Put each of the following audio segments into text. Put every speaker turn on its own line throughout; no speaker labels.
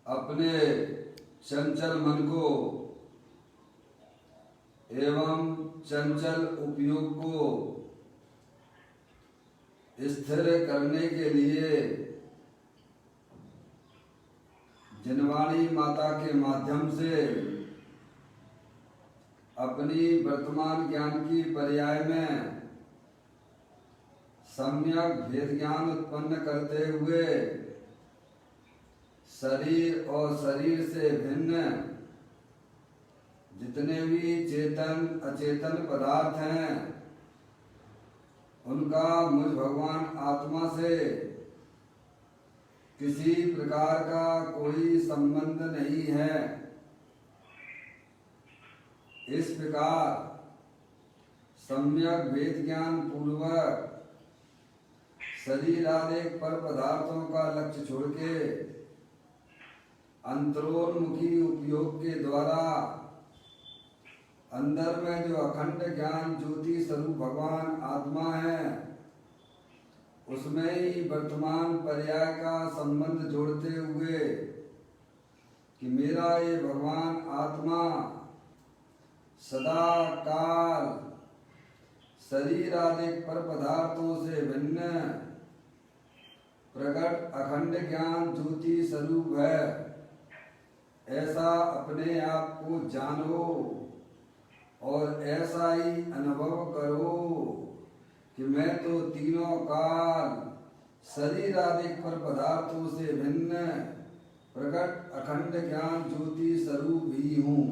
अपने चंचल मन को एवं चंचल उपयोग को स्थिर करने के लिए जिनवाणी माता के माध्यम से अपनी वर्तमान ज्ञान की पर्याय में सम्यक भेद ज्ञान उत्पन्न करते हुए शरीर और शरीर से भिन्न जितने भी चेतन अचेतन पदार्थ हैं उनका मुझ भगवान आत्मा से किसी प्रकार का कोई संबंध नहीं है। इस प्रकार सम्यक भेद ज्ञान पूर्वक शरीर आदि पर पदार्थों का लक्ष्य छोड़ के अंतरोन्मुखी उपयोग के द्वारा अंदर में जो अखंड ज्ञान ज्योति स्वरूप भगवान आत्मा है उसमें ही वर्तमान पर्याय का संबंध जोड़ते हुए कि मेरा ये भगवान आत्मा सदा काल शरीर आदि पर पदार्थों से भिन्न प्रकट अखंड ज्ञान ज्योति स्वरूप है। ऐसा अपने आप को जानो और ऐसा ही अनुभव करो कि मैं तो तीनों काल शरीर आदि पर पदार्थों से भिन्न प्रकट अखंड ज्ञान ज्योति स्वरूप ही हूँ।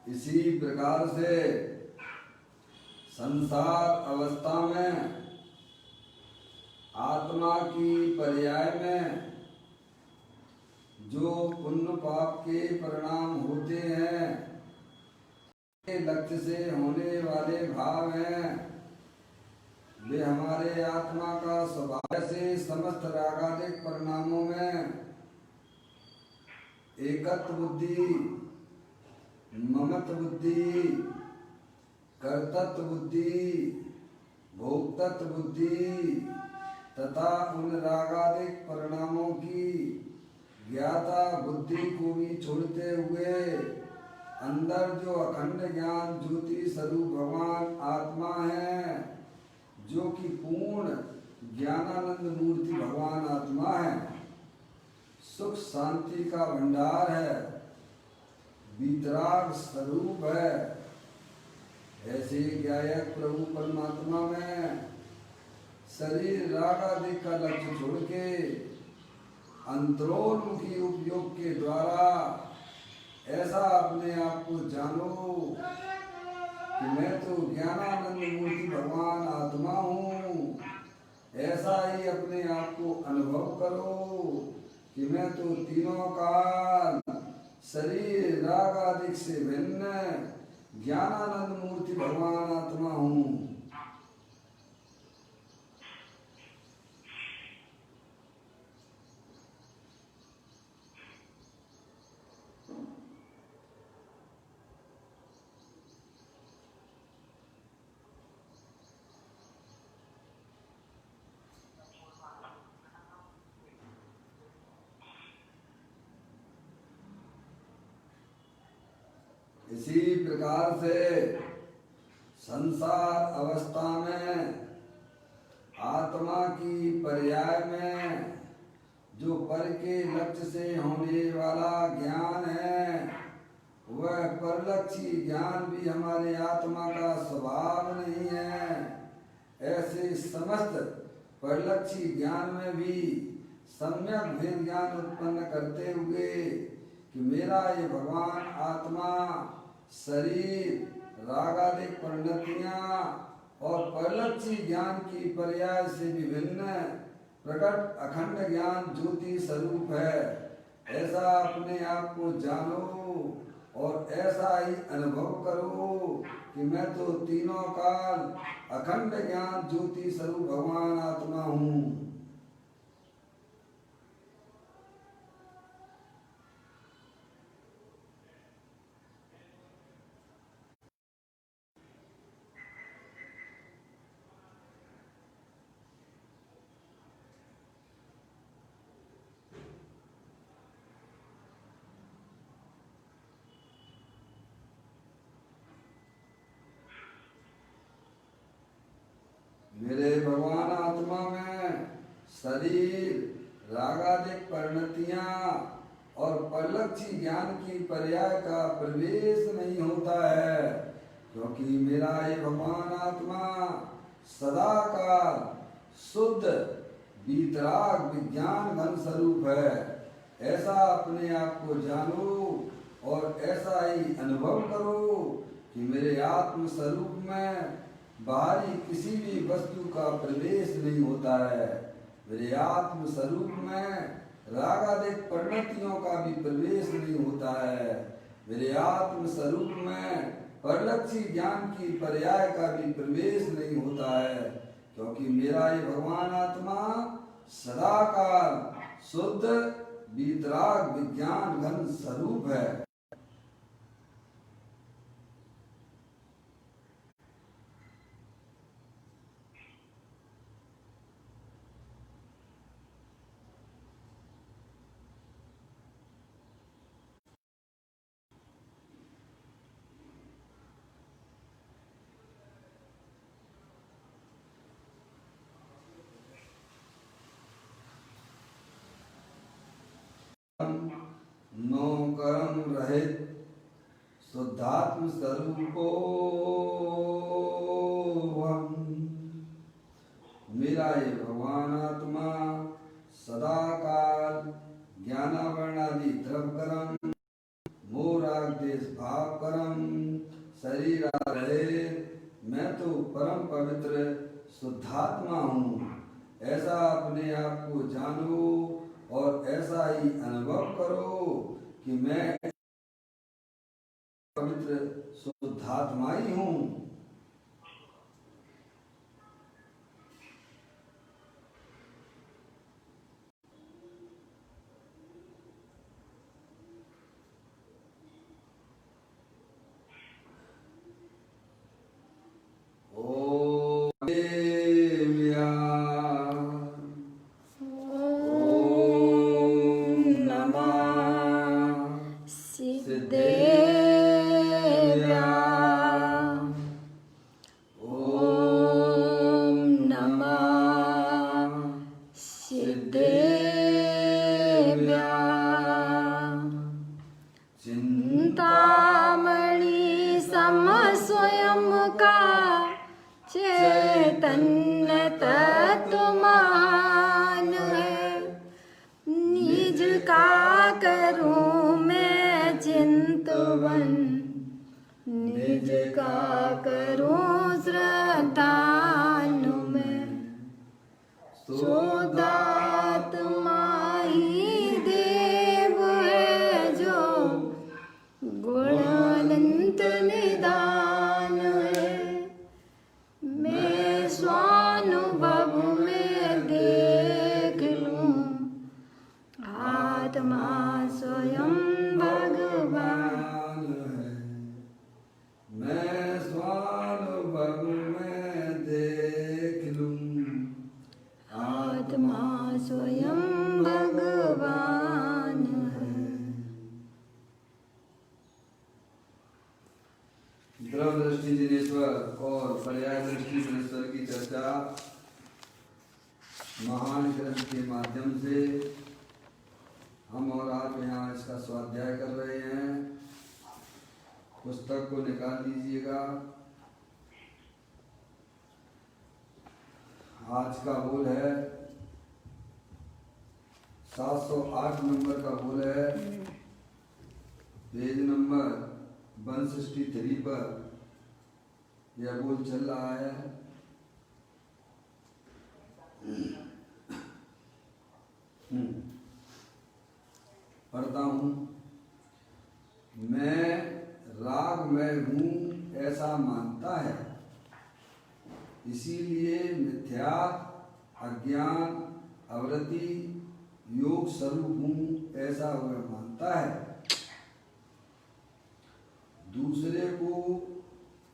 इसी प्रकार से संसार अवस्था में आत्मा की पर्याय में जो पुण्य पाप के परिणाम होते हैं लक्ष्य से होने वाले भाव हैं वे हमारे आत्मा का स्वभाव से समस्त रागादिक परिणामों में एकत्व बुद्धि ममत्व बुद्धि कर्तृत्व बुद्धि भोक्तृत्व बुद्धि तथा उन रागादिक परिणामों की ज्ञाता बुद्धि को भी छोड़ते हुए अंदर जो अखंड ज्ञान ज्योति स्वरूप भगवान आत्मा है जो कि पूर्ण ज्ञानानंद मूर्ति भगवान आत्मा है, सुख शांति का भंडार है, वितराग स्वरूप है। ऐसे ज्ञायक प्रभु परमात्मा में शरीर राग आदि का लक्ष्य छोड़ के अंतरोन्मुखी उपयोग के द्वारा ऐसा अपने आप को जानो कि मैं तो ज्ञानानंद मूर्ति भगवान आत्मा हूँ। ऐसा ही अपने आप को अनुभव करो कि मैं तो तीनों काल शरीर राग आदि से भिन्न ज्ञानानंद मूर्ति भगवान आत्मा हूँ। इसी प्रकार से संसार अवस्था में आत्मा की पर्याय में जो पर के लक्ष्य से होने वाला ज्ञान है वह परलक्षी ज्ञान भी हमारे आत्मा का स्वभाव नहीं है। ऐसे समस्त परलक्षी ज्ञान में भी सम्यक भेद ज्ञान उत्पन्न करते हुए कि मेरा ये भगवान आत्मा शरीर रागादिक परिणतियाँ और परलक्षी ज्ञान की पर्याय से विभिन्न प्रकट अखंड ज्ञान ज्योति स्वरूप है। ऐसा अपने आप को जानो और ऐसा ही अनुभव करो कि मैं तो तीनों काल अखंड ज्ञान ज्योति स्वरूप भगवान आत्मा हूँ। मेरे भगवान आत्मा में शरीर रागादिक परिणतियां और परलक्षी ज्ञान की पर्याय का प्रवेश नहीं होता है, क्योंकि मेरा ये भगवान आत्मा सदा का शुद्ध वीतराग विज्ञान घन स्वरूप है। ऐसा अपने आप को जानो और ऐसा ही अनुभव करो कि मेरे आत्म स्वरूप में बाहरी किसी भी वस्तु का प्रवेश नहीं होता है। मेरे आत्म स्वरूप में रागादिक परिणतियों का भी प्रवेश नहीं होता है। मेरे आत्म स्वरूप में परलक्षी ज्ञान की पर्याय का भी प्रवेश नहीं होता है, क्योंकि मेरा ये भगवान आत्मा सदाकाल शुद्ध वीतराग विज्ञान घन स्वरूप है। नो कर्म रहित शुद्धात्म स्वरूपो मेरा ये भगवान आत्मा सदा काल ज्ञानावर्णादि द्रव कर्म मोराग देश भाव कर्म शरीर रहे, मैं तो परम पवित्र शुद्धात्मा हूँ। ऐसा अपने आप को जानो और ऐसा ही अनुभव करो कि मैं पवित्र शुद्धात्मा ही हूँ। द्रव दृष्टि जिनेश्वर और पर्याय दृष्टि जिनेश्वर की चर्चा महान ग्रंथ के माध्यम से हम और आप यहाँ इसका स्वाध्याय कर रहे हैं। पुस्तक को निकाल लीजिएगा। आज का बोल है 708 नंबर का बोल है, पेज नंबर 163 पर यह बोल चल रहा है। पढ़ता हूँ। मैं राग में हूँ ऐसा मानता है, इसीलिए मिथ्या अज्ञान अवृत्ति योग स्वरूप हूँ ऐसा वह मानता है। दूसरे को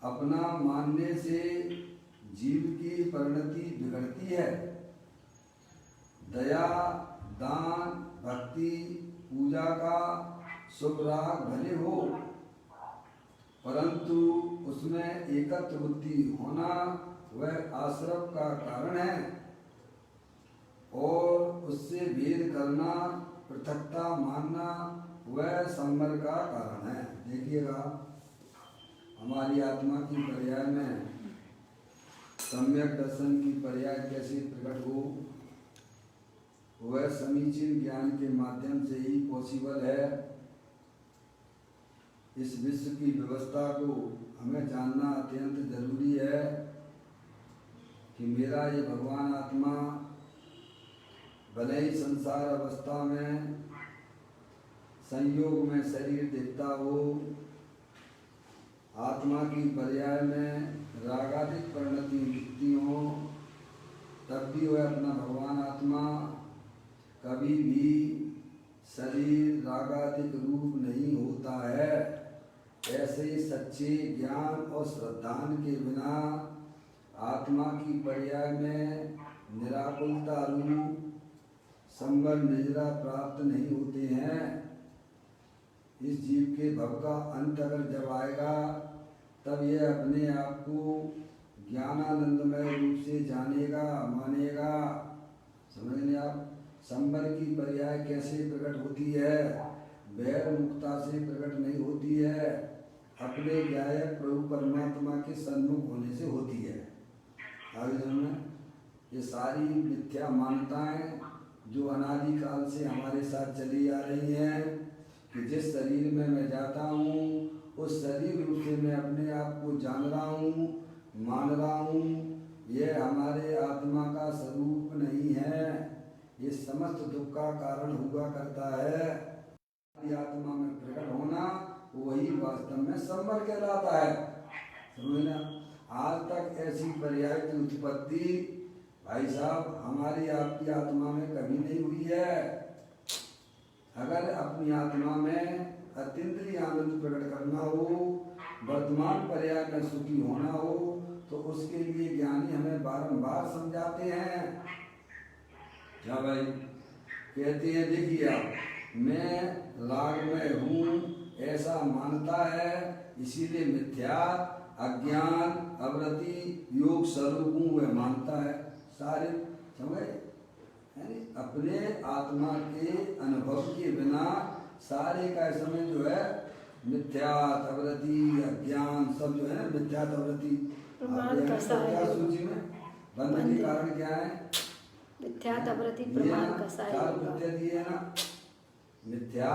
अपना मानने से जीव की परिणति बिगड़ती है। दया दान भक्ति पूजा का शुभ राग भले हो, परंतु उसमें एकत्र बुद्धि होना वह आश्रव का कारण है और उससे भेद करना पृथकता मानना वह संवर का कारण है। देखिएगा, हमारी आत्मा की पर्याय में सम्यक दर्शन की पर्याय कैसे प्रकट हो, वह समीचीन ज्ञान के माध्यम से ही पॉसिबल है। इस विश्व की व्यवस्था को हमें जानना अत्यंत जरूरी है कि मेरा ये भगवान आत्मा भले ही संसार अवस्था में संयोग में शरीर दिखता हो, आत्मा की पर्याय में रागादिक परिणति दिखती हो, तब भी वह अपना भगवान आत्मा कभी भी शरीर रागादिक रूप नहीं होता है। ऐसे सच्चे ज्ञान और श्रद्धान के बिना आत्मा की पर्याय में निराकुलता रूप संवर निजरा प्राप्त नहीं होते हैं। इस जीव के भव का अंत अगर जब आएगा तब यह अपने आप को ज्ञानानंदमय रूप से जानेगा मानेगा। समझ लें आप, संवर की पर्याय कैसे प्रकट होती है? वैर मुक्ता से प्रकट नहीं होती है, अपने गायक प्रभु परमात्मा के सन्मुख होने से होती है। आगे में ये सारी मिथ्या मान्यताएं जो अनादिकाल से हमारे साथ चली आ रही हैं कि जिस शरीर में मैं जाता हूँ उस शरीर रूप से मैं अपने आप को जान रहा हूँ मान रहा हूँ, यह हमारे आत्मा का स्वरूप नहीं है। ये समस्त दुख का कारण हुआ करता है। आत्मा में प्रकट होना वही वास्तव में संवर कहलाता है। समझना, आज तक ऐसी पर्याय की उत्पत्ति भाई साहब हमारी आपकी आत्मा में कभी नहीं हुई है। अगर अपनी आत्मा में अतीन्द्रिय आनंद प्रकट करना हो, वर्तमान पर्याय में सुखी होना हो, तो उसके लिए ज्ञानी हमें बारंबार समझाते हैं। क्या भाई कहते हैं, देखिए आप, मैं राग में हूँ ऐसा मानता है, इसीलिए मिथ्या अज्ञान अवृत्ति योग स्वरूप हूँ वह मानता है। सारे समझ, अपने आत्मा के अनुभव के बिना सारे का समय जो है मिथ्या अवृत्ति अज्ञान सब जो है ना मिथ्या अवृत्ति क्या सूची में बंध के कारण क्या है? मिथ्या अवृत्ति प्रमाण चार मिथ्या दिए ना, मिथ्या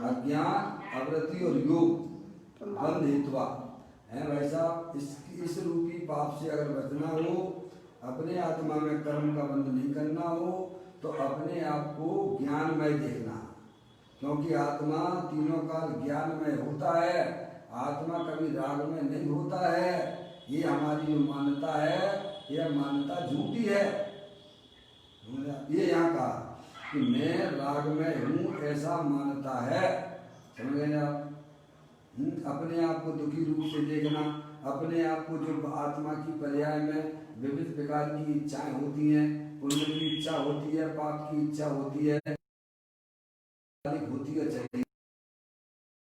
अज्ञान अवृत्ति और योग बंध हेतुआ है। वैसा इस रूपी पाप से अगर बचना हो, अपने आत्मा में कर्म का बंध नहीं करना हो, तो अपने आप को ज्ञानमय देखना, क्योंकि आत्मा तीनों काल ज्ञानमय होता है। आत्मा कभी राग में नहीं होता है। ये हमारी जो मान्यता है, यह मान्यता झूठी है। ये यहाँ कहा कि मैं राग में हूँ ऐसा मानता है। समझ गए आप? अपने आप को दुखी रूप से देखना, अपने आप को जो आत्मा की पर्याय में विविध प्रकार की इच्छाएं होती हैं, पुण्य की इच्छा होती है, पाप की इच्छा होती है, चाहिए,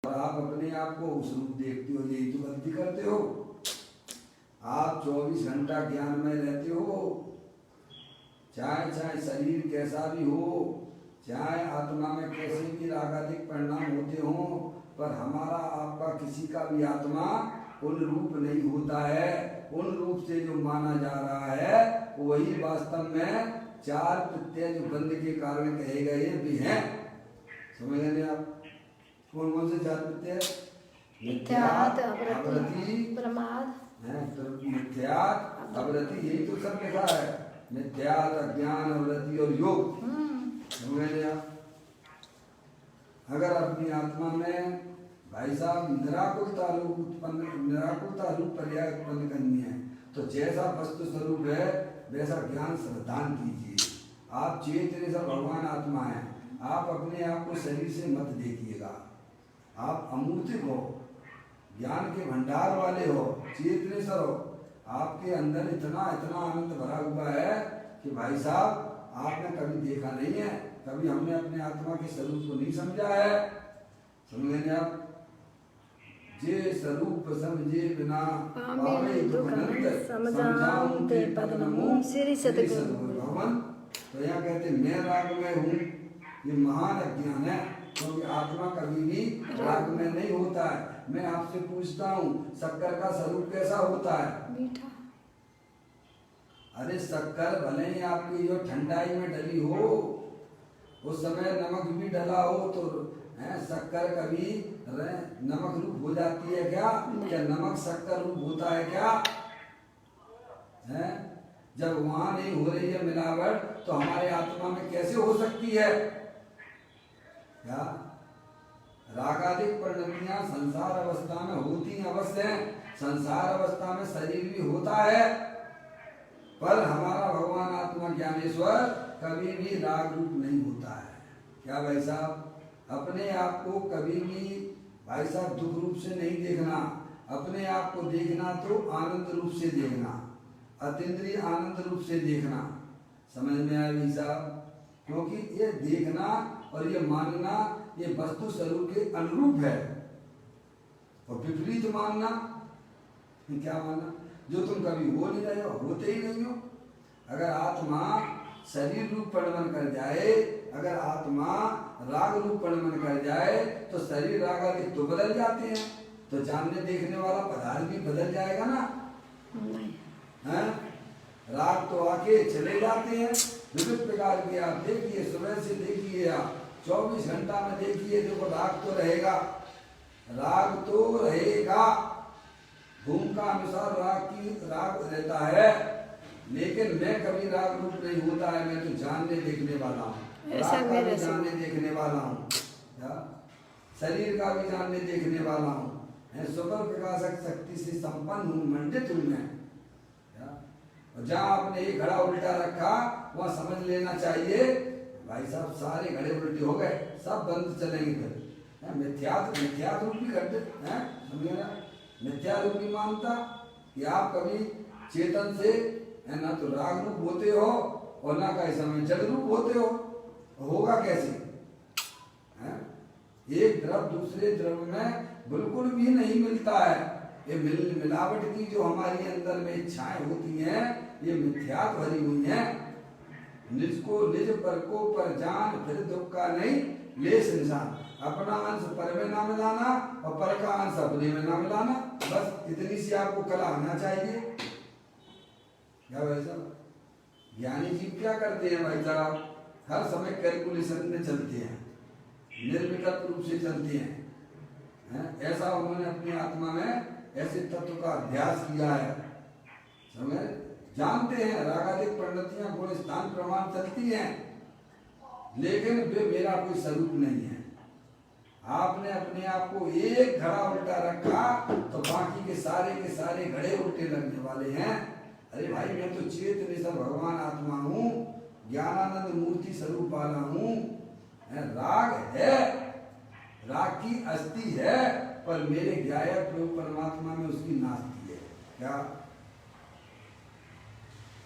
और आप अपने आप को उस रूप देखते हो, यही तो गलती करते हो। आप 24 घंटा ज्ञान में रहते हो, चाहे शरीर कैसा भी हो, चाहे आत्मा में कैसे भी रागादिक परिणाम होते हो, पर हमारा आपका किसी का भी आत्मा उन रूप नहीं होता है। उन रूप से जो माना जा रहा है वही वास्तव में चार प्रत्यय जो बंध के कारण कहे गए भी हैं। समझ गए आप? कौन कौन से चार प्रत्यय? मिथ्यात् अवृत्ति प्रमाद है, तो मिथ्यात् अवृत्ति यही तो सब लिखा है। मिथ्यात, अज्ञान, वृत्ति और योग। समझे आप? अगर अपनी आत्मा में भाई साहब निराकुलता रूप पर्याय उत्पन्न करनी है तो जैसा वस्तु स्वरूप है वैसा ज्ञान प्रदान कीजिए। आप चेतन सब भगवान आत्मा है, आप अपने आप को शरीर से मत देखिएगा। आप अमूर्तिक हो, ज्ञान के भंडार वाले हो, चेतनेश्वर हो। आपके अंदर इतना इतना आनंद भरा हुआ है कि भाई साहब आपने कभी देखा नहीं है, कभी हमने अपने आत्मा के स्वरूप को नहीं समझा है। समझेंगे आप? जे स्वरूप समझे बिना पावे दुख अनंत, समझाऊं ते पद नमो श्री सतगुरु भगवान। तो यहाँ कहते मैं राग में हूँ, ये महान अज्ञान है, क्योंकि आत्मा कभी भी राग में नहीं होता है। मैं आपसे पूछता हूँ शक्कर का स्वरूप कैसा होता है? मीठा। अरे शक्कर भले ही आपकी जो ठंडाई में डली हो, उस समय नमक भी डला हो, तो शक्कर कभी नमक रूप हो जाती है क्या? क्या नमक शक्कर रूप होता है क्या? है? जब वहां नहीं हो रही है मिलावट तो हमारे आत्मा में कैसे हो सकती है? क्या रागादिक परिणतियां संसार अवस्था में होती अवश्य हैं। संसार अवस्था में शरीर भी होता है, पर हमारा भगवान आत्मा ज्ञानेश्वर कभी भी राग रूप नहीं होता है। क्या भाई साहब? अपने आप को कभी भी भाई साहब दुख रूप से नहीं देखना, अपने आप को देखना तो आनंद रूप से देखना, अतीन्द्रिय आनंद रूप से देखना। समझ में आया भाई साहब? क्योंकि ये देखना और ये मानना ये वस्तु स्वरूप के अनुरूप है, और विपरीत मानना क्या मानना? जो तुम कभी हो नहीं रहे हो, होते ही नहीं हो। अगर आत्मा शरीर रूप परिणमन कर जाए, अगर आत्मा राग रूप परिणमन कर जाए तो शरीर राग आदि तो बदल जाते हैं, तो जानने देखने वाला पदार्थ भी बदल जाएगा ना? हैं? राग तो आके चले जाते हैं विविध प्रकार के। आप देखिए, सुबह से देखिए, आप 24 घंटा में देखिए, देखो राग तो रहेगा, राग तो रहेगा। भूमि का अनुसार राग रहता है, लेकिन मैं कभी राग रूप नहीं होता है। मैं तो जानने देखने वाला हूँ, राग का भी जानने देखने वाला हूँ, शरीर का भी जानने देखने वाला हूँ। सुपर प्रकाशक शक्ति से संपन्न हूँ, मंडित हूँ मैं। और जहाँ आपने एक घड़ा उल्टा रखा वहाँ समझ लेना चाहिए भाई साहब सारे घड़े उल्टे हो गए, सब बंद चलेंगे। फिर मिथ्या रूपी घड़े हैं, समझे ना? मिथ्या रूपी मानता कि आप कभी चेतन से ना तो राग रूप होते हो और ना कहीं समय जल रूप होते हो। होगा कैसे? है? एक द्रव दूसरे द्रव में बिल्कुल भी नहीं मिलता है। ये मिलावट की जो हमारी अंदर में इच्छाएं होती हैं, ये मिथ्यात भरी हुई हैं। निज को निज पर को पर जान, फिर दुख का नहीं लेस निशान। अपना अंश पर में ना मिलाना और पर का अंश अपने में ना मिलाना, बस इतनी सी आपको कला आना चाहिए। क्या भाई साहब? ज्ञानी जीव क्या करते हैं भाई साहब? हर समय कैलकुलेशन में चलते हैं, निर्विकल्प रूप से चलते हैं। ऐसा उन्होंने अपनी आत्मा में ऐसे तत्व का अभ्यास किया है। समझे? जानते हैं रागादिक परिणतियां गुण स्थान प्रमाण चलती हैं, लेकिन वे मेरा कोई स्वरूप नहीं है। आपने अपने आप को एक घड़ा उल्टा रखा तो बाकी के सारे घड़े उल्टे लगने वाले हैं। अरे भाई, मैं तो चेतन सब भगवान आत्मा हूँ, ज्ञानानंद मूर्ति स्वरूप वाला हूँ। राग है, राग की अस्थि है, पर मेरे ज्ञाया प्रभु परमात्मा में उसकी नास्ति है। क्या?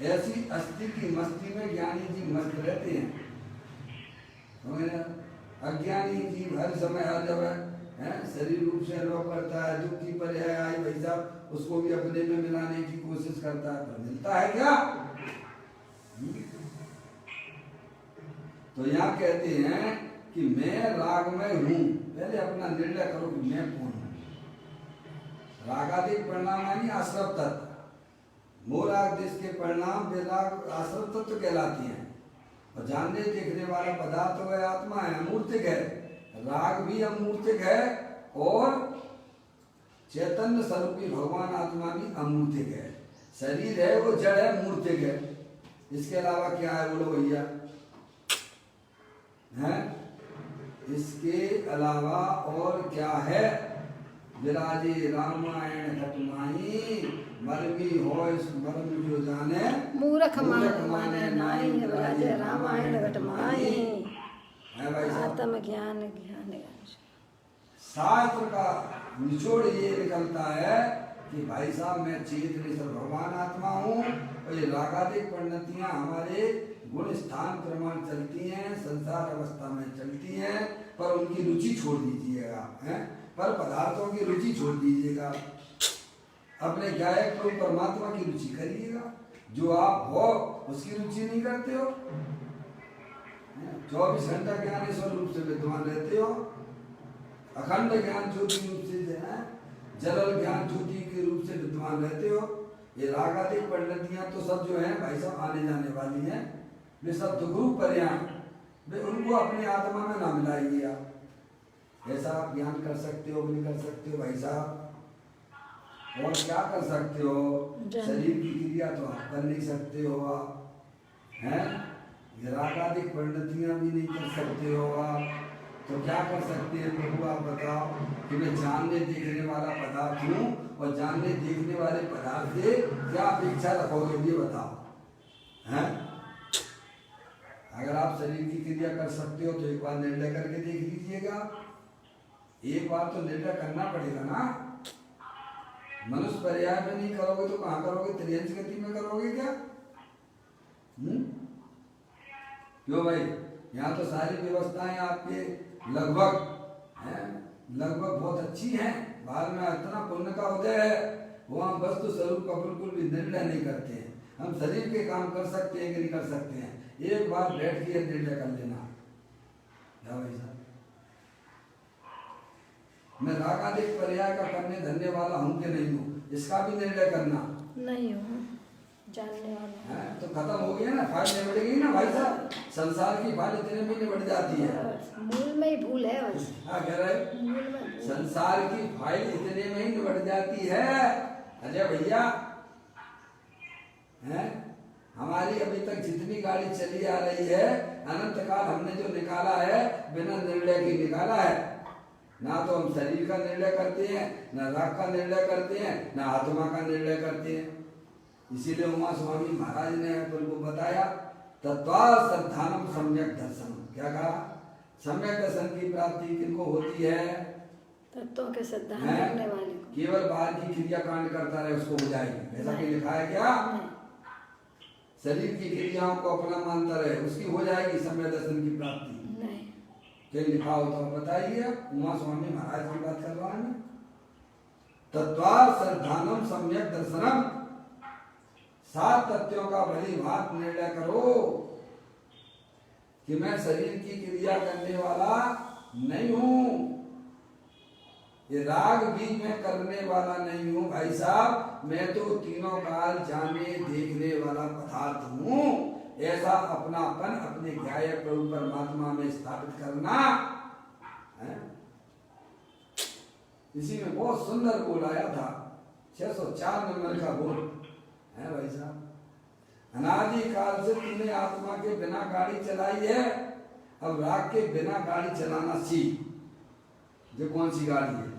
ऐसी अस्थि की मस्ती में ज्ञानी जी मस्त रहते हैं। अज्ञानी जीव हर समय हर जगह शरीर रूप से अनुभव करता है, दुख की पर्याय आई भाई साहब, उसको भी अपने में मिलाने की कोशिश करता है, पर मिलता है क्या? तो यहाँ कहते हैं कि मैं राग में हूँ। पहले अपना निर्णय करो कि मैं कौन हूँ। रागादिक परिणाम यानी आश्रव तत्व, मोराग देश के परिणाम वे राग आश्रव तत्व कहलाती हैं। और जानने देखने वाला पदार्थ वह आत्मा है, अमूर्तिक है। राग भी अमूर्तिक है और चैतन्य स्वरूपी भगवान आत्मा भी अमूर्तिक है। शरीर है वो जड़ है, मूर्तिक है। इसके अलावा क्या है बोलो भैया? हैं? इसके अलावा और क्या है? विराजे रामायण घटनाई मरमी हो इस मर्म जो जाने
मूर्ख माने नाई विराजे रामायण घटमाई
है भाई साहब।
आत्म ज्ञान ज्ञान
शास्त्र का निचोड़ ये निकलता है कि भाई साहब मैं चेतनेश्वर भगवान आत्मा हूँ और ये रागादिक परिणतियाँ हमारे गुण स्थान प्रमाण चलती हैं, संसार अवस्था में चलती हैं, पर उनकी रुचि छोड़ दीजिएगा, हैं? पर पदार्थों की रुचि छोड़ दीजिएगा, अपने गायक प्रभु परमात्मा की रुचि करिएगा। जो आप हो उसकी रुचि नहीं करते हो, 24 घंटा ज्ञानेश्वर रूप से विद्वान रहते हो, अखंड ज्ञान ज्योति रूप से जलल ज्ञान ज्योति के रूप से विद्वान रहते हो। ये रागादिक परिणतियां तो सब जो है भाई साहब आने जाने वाली हैं, वे सब दुखरूप पर्याय, वे उनको अपने आत्मा में ना मिलाइए। आप ऐसा आप ज्ञान कर सकते हो नहीं कर सकते हो भाई साहब? और क्या कर सकते हो? शरीर की क्रिया तो आप कर नहीं सकते हो, आप हैं रागादिक परिणतियां भी नहीं कर सकते हो आप, तो क्या कर सकते हैं प्रभु आप बताओ? कि मैं जानने देखने वाला पदार्थ हूँ और जानने देखने वाले पदार्थ से क्या अपेक्षा रखोगे ये बताओ, हैं? अगर आप शरीर की क्रिया कर सकते हो तो एक बार निर्णय करके देख लीजिएगा, एक बार तो निर्णय करना पड़ेगा ना। मनुष्य पर्याय में नहीं करोगे तो कहाँ करोगे? त्रियंश गति में करोगे क्या? क्यों भाई? यहाँ तो सारी व्यवस्थाएं आपके लगभग हैं, लगभग बहुत अच्छी हैं। बाद में इतना पुण्य का उदय है, वहाँ वस्तु स्वरूप का बिल्कुल भी निर्णय नहीं करते हैं। हम शरीर के काम कर सकते हैं कि नहीं कर सकते हैं? एक बार बैठ के निर्णय कर लेना। क्या भाई साहब? मैं रागादिक पर्याय का करने धन्य वाला हूँ कि नहीं हूँ, इसका भी निर्णय करना
नहीं हूँ, जानने वाला
है। तो खत्म हो गया ना, फाइल निबटेगी ना भाई साहब। संसार की फाइल इतने में निबट जाती है,
मूल में ही भूल है बस।
हाँ कह रहे संसार की फाइल इतने में ही निबट जाती है अजय भैया, हैं? हमारी अभी तक जितनी गाड़ी चली आ रही है, अनंत काल हमने जो निकाला है बिना निर्णय के निकाला है। ना तो हम शरीर का निर्णय करते हैं, ना राग का निर्णय करते हैं, ना आत्मा का निर्णय करते हैं। इसीलिए उमा स्वामी महाराज ने तुमको बताया तत्वार श्रद्धानम सम्यक दर्शन। क्या कहा? सम्यक दर्शन की प्राप्ति किनको होती है?
तत्वों के सिद्धांत रखने वाले को।
केवल बाहर की क्रिया कांड करता रहे उसको हो जाएगी, ऐसा कहीं लिखा है क्या? शरीर की क्रियाओं को अपना मानता रहे उसकी हो जाएगी सम्यक दर्शन की प्राप्ति?
नहीं।
कहीं लिखा हो तो बताइए। उमा स्वामी महाराज की बात कर रहा हूं। तत्वार श्रद्धानम सम्यक दर्शनम, 7 तत्वों का भली भात निर्णय करो कि मैं शरीर की क्रिया करने वाला नहीं हूं, ये राग भी मैं करने वाला नहीं हूं भाई साहब, मैं तो तीनों काल जाने देखने वाला पदार्थ हूं। ऐसा अपनापन अपने ज्ञाय प्रभु परमात्मा में स्थापित करना है। इसी में बहुत सुंदर बोल आया था, 604 नंबर का बोल है भाई साहब। अनादि काल से तूने आत्मा के बिना गाड़ी चलाई है, अब राग के बिना गाड़ी चलाना सीख। ये कौन सी गाड़ी है?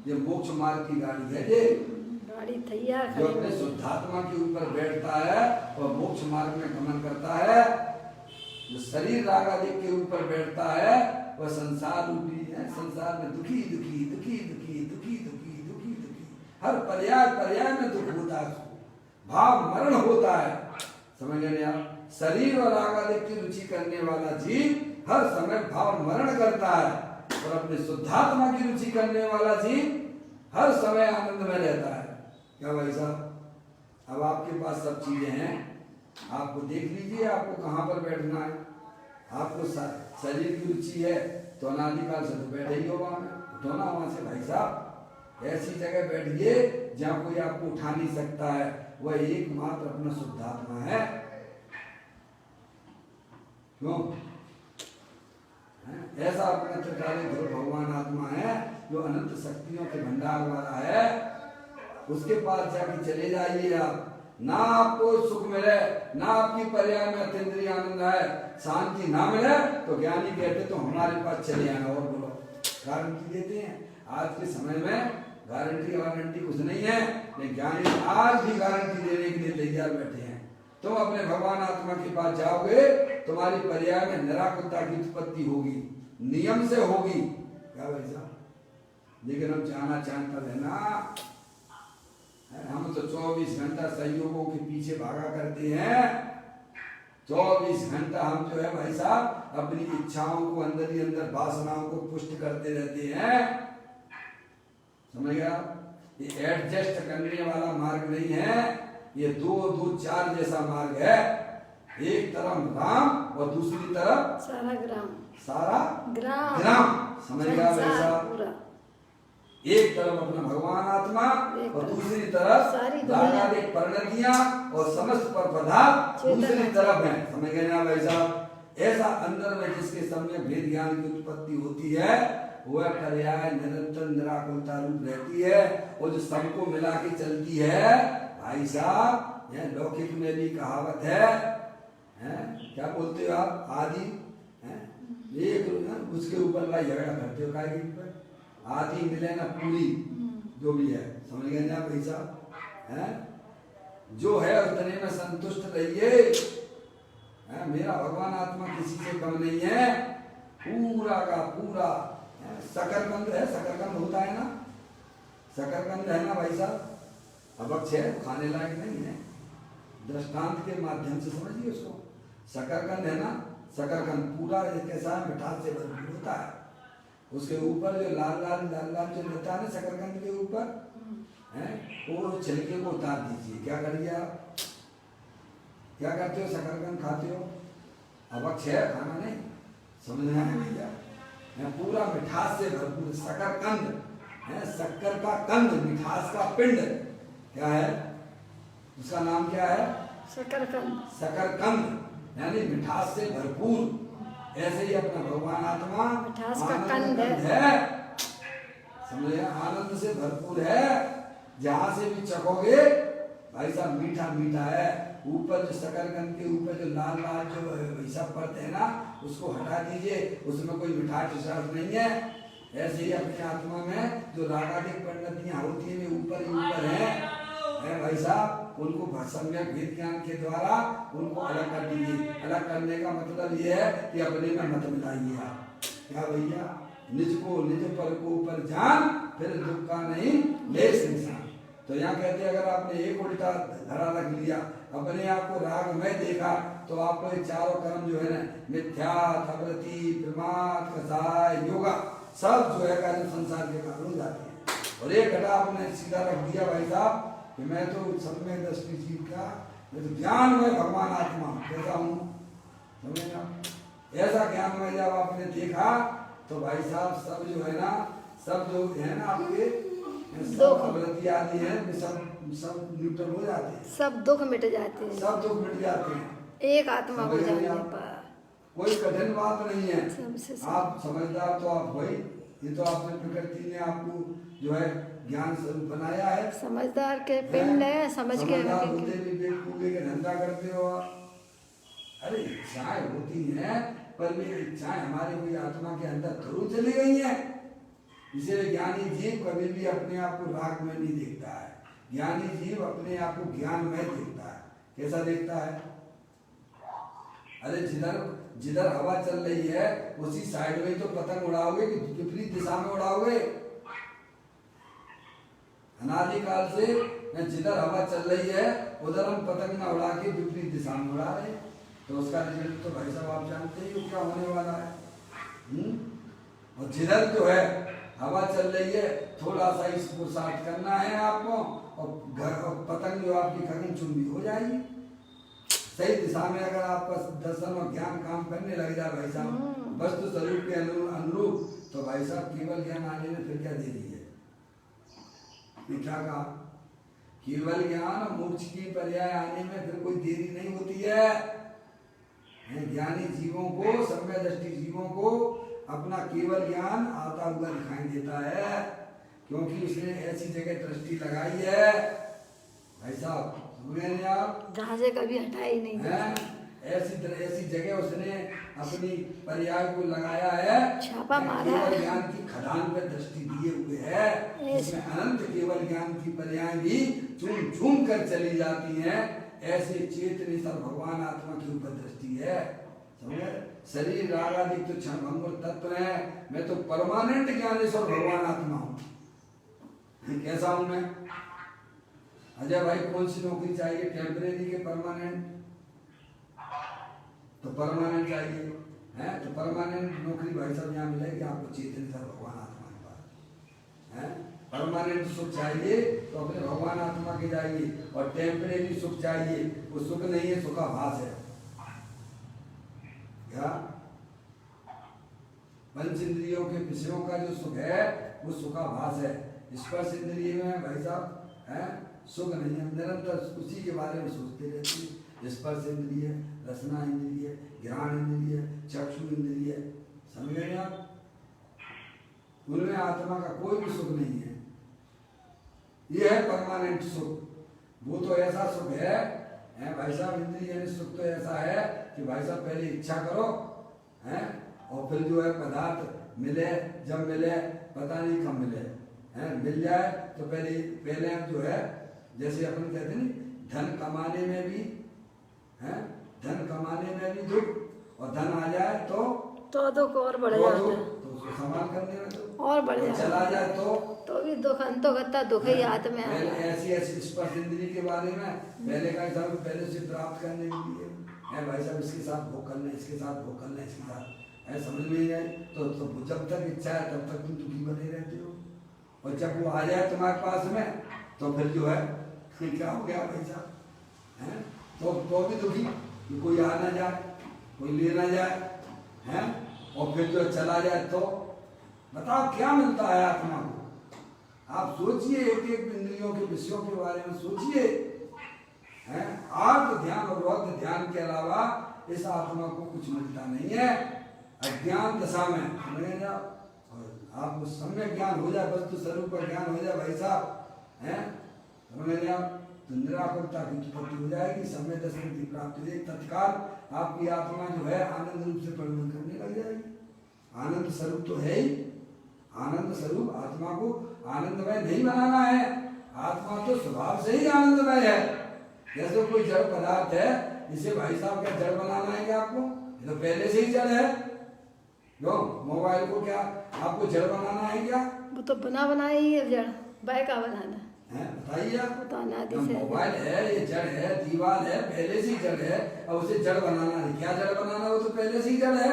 ये मोक्ष मार्ग की गाड़ी है। ये
गाड़ी तैयार
जो अपने शुद्धात्मा के ऊपर बैठता है और मोक्ष मार्ग में गमन करता है। जो शरीर रागादिक के ऊपर बैठता है वह संसार रूपी है, संसार में दुखी दुखी दुखी दुखी दुखी दुखी दुखी दुखी, हर पर्याय पर्याय में दुख होता है, भाव मरण होता है। समझ गए आप? शरीर और रागादिक की रुचि करने वाला जीव हर समय भाव मरण करता है, और अपने शुद्धात्मा की रुचि करने वाला जीव हर समय आनंद में रहता है। क्या भाई साहब? अब आपके पास सब चीजें हैं, आपको देख लीजिए आपको कहाँ पर बैठना है। आपको शरीर की रुचि है तो अनादिकाल से तो बैठे ही हो, वहां उठो ना वहां से भाई साहब। ऐसी जगह बैठिए जहाँ कोई आपको उठा नहीं सकता है, वह एकमात्र अपना शुद्धात्मा है। क्यों? ऐसा अपना त्रिकाली ध्रुव भगवान आत्मा है जो अनंत शक्तियों के भंडार वाला है। उसके पास जाके चले जाइए आप, ना आपको सुख मिले, ना आपकी पर्याय में अतीन्द्रिय आनंद है, शांति ना मिले, तो ज्ञानी कहते तो हमारे पास चले आना। और बोलो, गारंटी देते हैं। आज के समय में गारंटी कुछ नहीं है, लेकिन ज्ञानी आज भी गारंटी देने के लिए तैयार बैठे हैं। तुम अपने भगवान आत्मा के पास जाओगे, तुम्हारी पर्याय में निराकुरता की उत्पत्ति होगी, नियम से होगी। क्या भाई साहब, लेकिन हम जाना चाहता है ना, हम तो 24 घंटा संयोगों के पीछे भागा करते हैं। 24 घंटा हम जो है भाई साहब अपनी इच्छाओं को अंदर ही अंदर वासनाओं को पुष्ट करते रहते हैं। समझ गया? ये एडजस्ट करने वाला मार्ग नहीं है, ये 2 4 जैसा मार्ग है। एक तरफ राम और दूसरी तरफ सारा ग्राम। समझ गया भाई साहब? एक तरफ अपना भगवान आत्मा और दूसरी तरफ नानाविध परिणतियां और समस्त पर पदार्थ दूसरी तरफ है। समझ गए ना भाई साहब? ऐसा अंदर में जिसके सम्यक भेद ज्ञान की उत्पत्ति होती है, वह पर्याय निरंतर निराकुरता रूप रहती है, और जो सबको मिला के चलती है भाई साहब, यह लौकिक में भी कहावत है, क्या बोलते हो आप? आदि एक उसके ऊपर भाई झगड़ा करते हो, काय के ऊपर? आदि मिले ना पूरी, जो भी है। समझ गए ना भाई साहब? जो है उतने में संतुष्ट रहिए। मेरा भगवान आत्मा किसी से कम नहीं है, पूरा का पूरा। शकरकंद है, शकरकंद होता है ना, शकरकंद है ना भाई साहब, अभक्ष है, खाने लायक नहीं है। दृष्टांत के माध्यम से समझिए उसको। शकरकंद है ना, शकरकंद पूरा कैसा है? मिठास से भरपूर होता है। उसके ऊपर जो लाल लाल जो रहता है ना शकरकंद के ऊपर, वो छिलके को उतार दीजिए। क्या करिए आप? क्या करते हो? शकरकंद खाते हो? अभक्ष है, खाना नहीं। समझ में आया भैया? पूरा मिठास से भरपूर शकरकंद है, शक्कर का कंद, मिठास का पिंड। क्या है उसका नाम? क्या है? शकरकंद, यानी मिठास से भरपूर। ऐसे ही अपना भगवान आत्मा
मिठास का कंद
है, समझे? आनंद से भरपूर है। जहां से भी चखोगे भाई साहब मीठा मीठा है। ऊपर जो शकरकंद के ऊपर जो लाल लाल जो वैसा परत है ना, उसको हटा दीजिए, उसमें कोई मिठास नहीं है। ऐसे ही अपनी आत्मा में जो रागादिक परिणतियां होती है, वे ऊपर ही ऊपर है भाई साहब। उनको सम्यक भेद ज्ञान के द्वारा उनको अलग कर दीजिए। अलग करने का मतलब ये है कि अपने में मत मिलाइए आप। क्या भैया? निज को निज पर को पर जान, फिर दुख का नहीं लेस इंसान। तो यहाँ कहते हैं अगर आपने एक उल्टा धरा रख लिया, अपने आप को राग में देखा, तो आपको ये चारों कर्म जो है ना, मिथ्या, अप्रति, प्रमाद, कसाय, योगा, सब जो है कार्य संसार के कारण हो जाते हैं। और एक घटा आपने सीधा रख दिया भाई साहब कि मैं तो समय दृष्टि जीव का, मैं तो ज्ञान में भगवान आत्मा कैसा हूँ, समझे ना? ऐसा ज्ञान में जब आपने देखा, तो भाई साहब सब जो है ना, सब जो है ना आपके अवृत्ति आदि है, सब न्यूट्रल हो जाते हैं,
सब दुख मिट जाते हैं,
सब दुख मिट जाते हैं
एक आत्मा हो जाने पर।
कोई कठिन बात नहीं है। आप समझदार तो आप वही, ये तो आपने प्रकृति ने आपको जो है ज्ञान स्वरूप बनाया है।
समझदार के पिंड है, समझ के
धंधा करते हो आप। अरे इच्छाएं होती हैं, पर वे इच्छाएं हमारे कोई आत्मा के अंदर थोड़ी चली गई हैं। इसीलिए ज्ञानी जीव कभी भी अपने आप को राग में नहीं देखता है। ज्ञानी जीव अपने आप को ज्ञान में देखता है। कैसा देखता है? अरे जिधर हवा चल रही है उसी साइड में तो पतंग उड़ाओगे कि विपरीत दिशा में उड़ाओगे? अनादिकाल से जिधर हवा चल रही है उधर हम पतंग ना उड़ा के विपरीत दिशा में उड़ा रहे, तो उसका रिजल्ट तो भाई साहब आप जानते ही क्या होने वाला है। और जिधर जो है हवा चल रही है, थोड़ा सा इसको साथ करना है आपको, और पतंग जो आपकी गगनचुंबी हो जाएगी। सही दिशा में अगर आपका दर्शन और ज्ञान काम करने लग जाए भाई साहब, वस्तु स्वरूप के अनुरूप, तो भाई साहब केवल ज्ञान आने में फिर क्या दे दीजिए? क्या कहा? केवल ज्ञान और मोक्ष की पर्याय आने में फिर कोई देरी नहीं होती है। ज्ञानी जीवों को, सम्यक दृष्टि जीवों को अपना केवल ज्ञान आता हुआ दिखाई देता है, क्योंकि उसने ऐसी जगह दृष्टि लगाई है भाई साहब, समझ गए नहीं आप?
जहाँ से कभी हटा ही नहीं
हैं? ऐसी जगह उसने अपनी पर्याय को लगाया है,
छापा मारा
केवल
है।
ज्ञान की खदान पर दृष्टि दिए हुए है, इसमें अनंत केवल ज्ञान की पर्याय भी चूम चूम कर चली जाती हैं। ऐसे चेतन सर भगवान आत्मा की ऊपर दृष्टि है। समझे? शरीर रागादिक तो क्षणभंगुर तत्व है, मैं तो परमानेंट ज्ञानेश्वर भगवान आत्मा हूँ। कैसा हूँ मैं? अजय भाई कौन सी नौकरी चाहिए, टेम्परेरी के परमानेंट? तो परमानेंट चाहिए है, तो परमानेंट नौकरी भाई साहब यहाँ मिलेगी आपको चेतन सर भगवान आत्मा के पास है। परमानेंट सुख चाहिए तो अपने भगवान आत्मा के जाइए, और टेम्परेरी सुख चाहिए, वो सुख नहीं है, सुखाभास है। क्या पंच इंद्रियों के विषयों का जो सुख है वो सुखाभास है। स्पर्श इंद्रिय में भाई साहब है सुख नहीं है, निरंतर उसी के बारे में सोचते रहते हैं। स्पर्श इंद्रिय, रसना इंद्रिय, घ्राण इंद्रिय, चक्षु इंद्रिय, समझ गए आप? उनमें आत्मा का कोई भी सुख नहीं है। ये है परमानेंट सुख। वो तो ऐसा सुख है भाई साहब, इंद्रिय सुख तो ऐसा है कि भाई साहब पहले इच्छा करो हैं, और फिर जो है पदार्थ मिले, जब मिले पता नहीं कब मिले हैं, मिल जाए तो पहले हम जो है, जैसे अपन कहते हैं धन कमाने में भी है, धन कमाने में भी दुख, और धन आ जाए तो
दुख और बढ़ जाता है,
तो उसको संभाल करने में दुख,
और बढ़ जाता
चला जाए
तो भी दुख, अंतोगत्ता दुख ही हाथ में है।
ऐसी स्पर्श इंद्रिय के बारे में पहले का हिसाब पहले से प्राप्त करने के लिए है भाई साहब, इसके साथ भोग करना, इसके साथ भोग करना, इसके साथ है, समझ में नहीं आई तो जब तक इच्छा है तब तक तुम दुखी बने रहते हो, और जब वो आ जाए तुम्हारे पास में तो फिर जो है क्या हो गया भाई साहब है, तो भी दुखी कि कोई आ ना जाए, कोई ले ना जाए है, और फिर जो चला जाए तो बताओ क्या मिलता है आत्मा को? आप सोचिए, एक एक इंद्रियों के विषयों के बारे में सोचिए हैं। आर्त ध्यान और रौद्र ध्यान के अलावा इस आत्मा को कुछ मिलता नहीं है। अज्ञान दशा में समझ जाओ, और आपको सम्यक ज्ञान हो जाए, वस्तु स्वरूप का ज्ञान हो जाए भाई साहब हैं, समझ जाओ तो निराकुरता की उत्पत्ति हो जाएगी, समय दर्शन की प्राप्ति हो जाएगी, तत्काल आपकी आत्मा जो है आनंद रूप से परिणत करने लग जाएगी। आनंद स्वरूप तो है ही, आनंद स्वरूप आत्मा को आनंदमय नहीं बनाना है, आत्मा तो स्वभाव से ही आनंदमय है। जैसे कोई जड़ पदार्थ है, इसे भाई साहब क्या जड़ बनाना है क्या आपको? ये तो पहले से ही जड़ है। क्यों मोबाइल को क्या आपको जड़ बनाना है क्या?
वो तो बना ही है जड़, बाय का बनाना
है, बताइए आप।
तो
मोबाइल है, ये जड़ है, दीवार है, पहले से ही जड़ है, अब उसे जड़ बनाना है, क्या जड़ बनाना? वो तो पहले से ही जड़ है।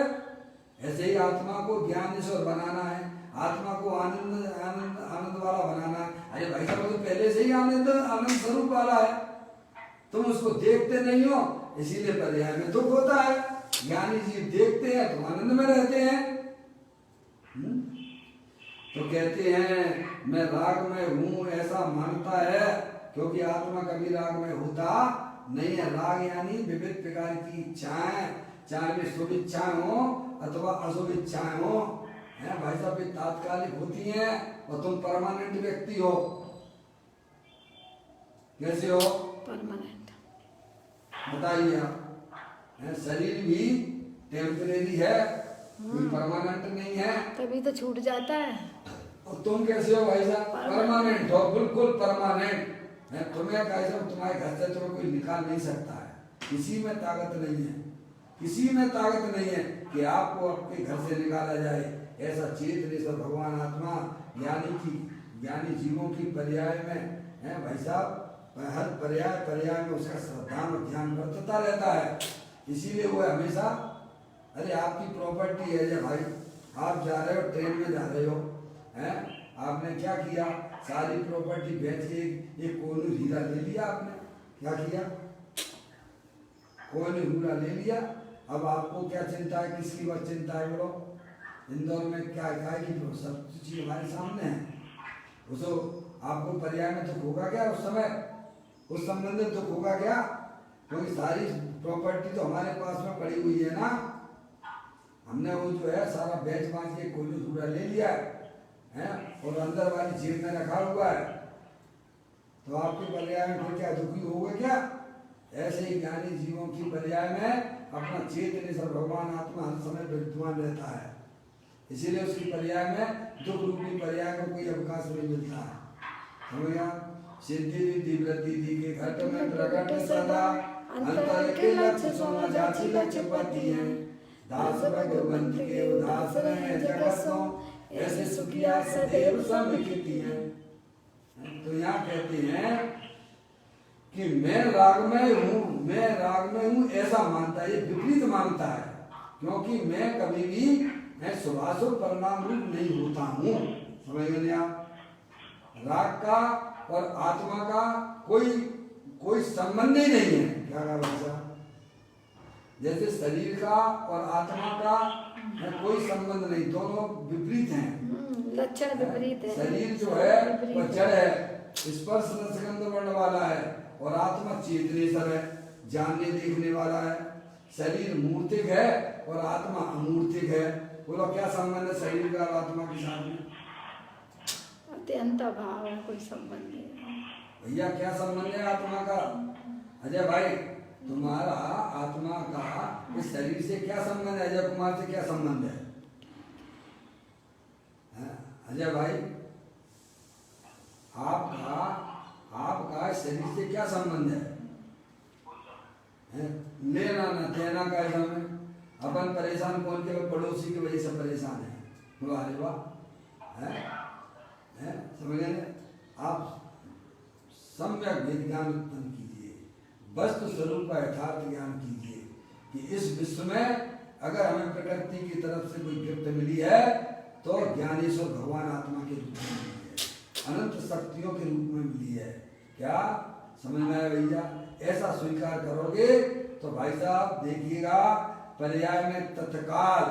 ऐसे ही आत्मा को ज्ञानेश्वर बनाना है, आत्मा को आनंद आनंद आनंद वाला बनाना है। अरे भाई साहब तो पहले से ही आनंद आनंद स्वरूप वाला है, तुम उसको देखते नहीं हो, इसीलिए पर्याय में दुख होता है। ज्ञानी जीव देखते हैं तो आनंद में रहते हैं। तो कहते हैं मैं राग में हूं ऐसा मानता है, क्योंकि आत्मा कभी राग में होता नहीं है। राग यानी विविध प्रकार की इच्छाएं, चाहे वे शुभ इच्छाएं हो अथवा अशुभ इच्छाएं हो, है भाई साहब, ये तात्कालिक होती हैं, और तुम परमानेंट व्यक्ति हो। कैसे हो?
परमानेंट।
बताइए आप। शरीर भी टेम्परेरी है, कोई परमानेंट नहीं है,
तभी तो छूट जाता है।
और तुम कैसे हो भाई साहब? परमानेंट हो, बिल्कुल परमानेंट है। तुम्हें कैसे, तुम्हारे घर से तुम्हें कोई निकाल नहीं सकता है, किसी में ताकत नहीं है, किसी में ताकत नहीं है कि आपको आपके घर से निकाला जाए। ऐसा चेतन भगवान आत्मा ज्ञानी जीवों की पर्याय में है भाई साहब, हर पर्याय में उसका श्रद्धा और ध्यान बरतता रहता है। इसीलिए वो हमेशा, अरे आपकी प्रॉपर्टी है जब भाई, आप जा रहे हो ट्रेन में जा रहे हो हैं, आपने क्या किया, सारी प्रॉपर्टी बेच के एक कोहिनूर हीरा ले लिया आपने, क्या किया, कोहिनूर हीरा ले लिया। अब आपको क्या चिंता है, किसकी बात चिंता है? बोलो, इंदौर में क्या की सब चीज हमारे सामने है। उसको आपको पर्याय में दुख होगा क्या उस समय? उस संबंधित दुख होगा क्या? क्योंकि सारी प्रॉपर्टी तो हमारे पास में पड़ी हुई है ना, हमने वो जो है सारा बेच बांच के कोहिनूर हीरा ले लिया है, और अंदर वाली जेब में रखा हुआ है। तो आपके पर्याय में फिर क्या दुखी होगे क्या? ऐसे ही ज्ञानी जीवों की पर्याय में अपना चेतन सर भगवान आत्मा हर समय विद्यमान रहता है, इसीलिए उसकी पर्याय में दुख रूपी पर्याय को कोई अवकाश नहीं मिलता है। समझ गया? सिद्धि रिद्धि वृद्धि दी के घट में प्रकट सदा, अंतर के लक्ष्य सोना जाति लक्ष्य पति है, दास भगवंत के उदास रहे जगत सो, ऐसे सुखिया सदैव समकिति है। तो यहाँ कहते हैं कि मैं राग में हूँ ऐसा मानता है, ये विपरीत मानता है, क्योंकि मैं कभी भी मैं शुभाशुभ परिणाम रूप नहीं होता हूँ। समझ गए आप? राग का और आत्मा का कोई संबंध ही नहीं है। क्या कहा भाषा? जैसे शरीर का और आत्मा का कोई संबंध नहीं, दोनों विपरीत हैं,
लक्षण विपरीत है।
शरीर जो है वह जड़ है, स्पर्श रसगंध वर्ण वाला है, और आत्मा चेतनेश्वर है, जानने देखने वाला है। शरीर मूर्तिक है और आत्मा अमूर्तिक है। बोलो क्या संबंध है शरीर का और आत्मा के साथ में?
अत्यंत भाव है, कोई संबंध नहीं है।
भैया क्या संबंध है आत्मा का? अजय भाई, तुम्हारा आत्मा का इस शरीर से क्या संबंध है? अजय कुमार से क्या संबंध है? अजय भाई, आपका शरीर से क्या संबंध है? लेना न देना का समय अपन परेशान कौन के? पड़ोसी की वजह से परेशान है। अरे वाह, है समझ गए? आप सम्यक ज्ञान उत्पन्न कीजिए, वस्तु स्वरूप का यथार्थ ज्ञान कीजिए कि इस विश्व में अगर हमें प्रकृति की तरफ से कोई गिफ्ट मिली है तो ज्ञानेश्वर भगवान आत्मा के रूप में मिली है, अनंत शक्तियों के रूप में मिली है। क्या समझ में आया भैया? ऐसा स्वीकार करोगे तो भाई साहब देखिएगा, पर्याय में तत्काल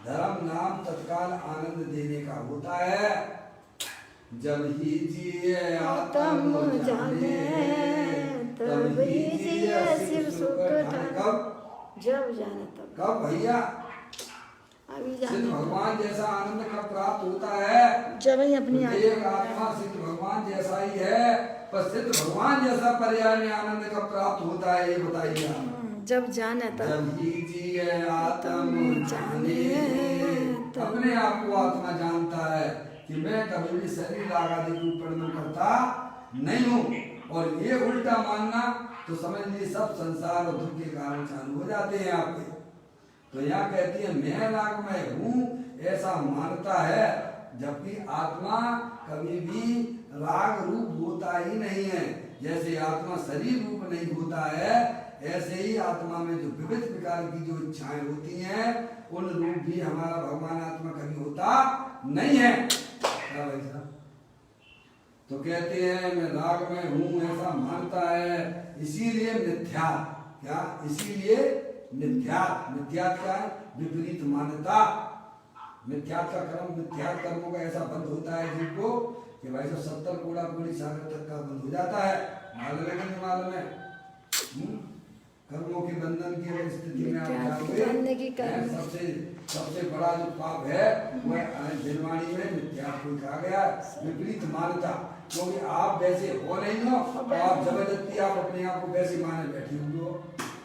धर्म नाम तत्काल आनंद देने का होता है। जब ही जिए आत्म जाने तब ही जिए शिव सुख ठाने। कब?
जब जाने तब।
कब भैया?
अभी
सिद्ध
जाने
भगवान जैसा आनंद कब प्राप्त होता है?
जब ही अपनी
एक आत्मा सिद्ध भगवान जैसा ही है, पर सिद्ध भगवान जैसा पर्याय में आनंद कब प्राप्त होता है ये बताइए आप।
जब जाने तब।
जब ही जिए आत्म जाने, अपने आप को आत्मा जानता है कि मैं कभी भी शरीर राग आदि को उत्पन्न करता नहीं हूँ, और ये उल्टा मानना तो समझ लीजिए सब संसार और दुख के कारण चालू हो जाते हैं आपके। तो यहाँ कहती है मैं राग में हूँ ऐसा मानता है, जबकि आत्मा कभी भी राग रूप होता ही नहीं है। जैसे आत्मा शरीर रूप नहीं होता है, ऐसे ही आत्मा में जो विविध प्रकार की जो इच्छाएं होती हैं उन रूप भी हमारा भगवान आत्मा कभी होता नहीं है। क्या भाई साहब? तो कहते हैं मैं राग में हूँ ऐसा मानता है, इसीलिए मिथ्या। क्या? इसीलिए मिथ्यात। मिथ्यात क्या है? विपरीत मान्यता। मिथ्यात का कर्म, मिथ्यात कर्मों का ऐसा बंद होता है जिनको कि भाई साहब 70 कोड़ा कोड़ी सागर तक का बंद हो जाता है। मालूम है कि नहीं मालूम है? कर्मों के बंधन की स्थिति में आप जाओगे, सबसे बड़ा जो पाप है वह निर्वाणी में मिथ्यात को कहा गया, विपरीत मान्यता। क्योंकि आप वैसे हो नहीं हो तो आप जबरदस्ती आप अपने आप को वैसे माने बैठे हुए हो।